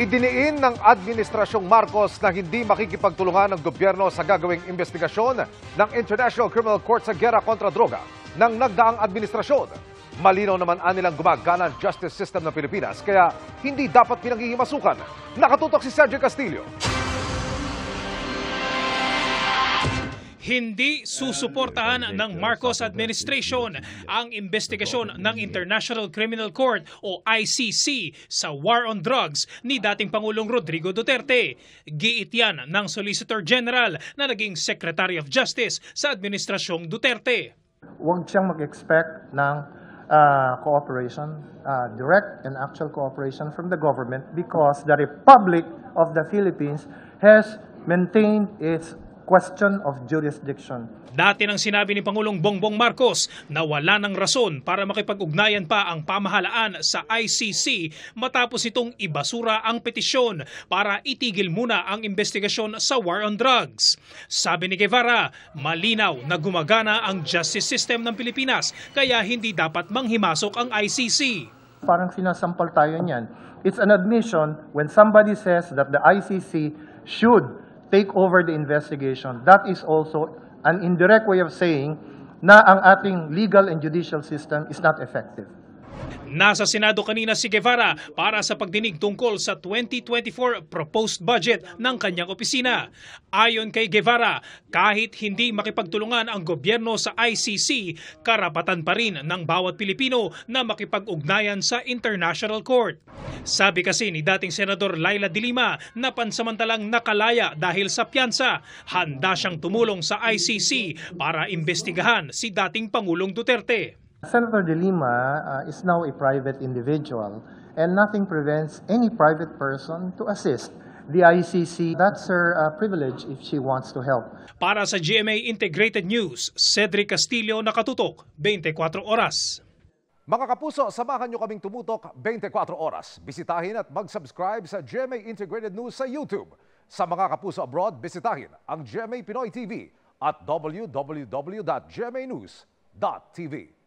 Idiniin ng Administrasyong Marcos na hindi makikipagtulungan ng gobyerno sa gagawing investigasyon ng International Criminal Court sa giyera kontra droga ng nagdaang administrasyon. Malinaw naman anilang gumagana ang justice system ng Pilipinas kaya hindi dapat pinaghihimasukan. Nakatutok si Sergio Castillo. Hindi susuportahan ng Marcos administration ang investigasyon ng International Criminal Court o ICC sa war on drugs ni dating Pangulong Rodrigo Duterte. Giit yan ng Solicitor General na naging Secretary of Justice sa Administrasyong Duterte. Huwag siyang mag-expect ng cooperation, direct and actual cooperation from the government because the Republic of the Philippines has maintained its question of jurisdiction. Dati nang sinabi ni Pangulong Bongbong Marcos na wala ng rason para makipag-ugnayan pa ang pamahalaan sa ICC matapos itong ibasura ang petisyon para itigil muna ang investigasyon sa war on drugs. Sabi ni Guevara, malinaw na gumagana ang justice system ng Pilipinas kaya hindi dapat manghimasok ang ICC. Parang sinasampal tayo niyan. It's an admission when somebody says that the ICC should take over the investigation. That is also an indirect way of saying na ang ating legal and judicial system is not effective. Nasa Senado kanina si Guevara para sa pagdinig tungkol sa 2024 proposed budget ng kanyang opisina. Ayon kay Guevara, kahit hindi makipagtulungan ang gobyerno sa ICC, karapatan pa rin ng bawat Pilipino na makipag-ugnayan sa International Court. Sabi kasi ni dating Senador Laila de Lima na pansamantalang nakalaya dahil sa piyansa, handa siyang tumulong sa ICC para imbestigahan si dating Pangulong Duterte. Senator de Lima is now a private individual and nothing prevents any private person to assist the ICC. That's her privilege if she wants to help. Para sa GMA Integrated News, Cedric Castillo, Nakatutok, 24 Oras. Mga kapuso, samahan nyo kaming tumutok 24 oras. Bisitahin at mag-subscribe sa GMA Integrated News sa YouTube. Sa mga kapuso abroad, bisitahin ang GMA Pinoy TV at www.gmanews.tv.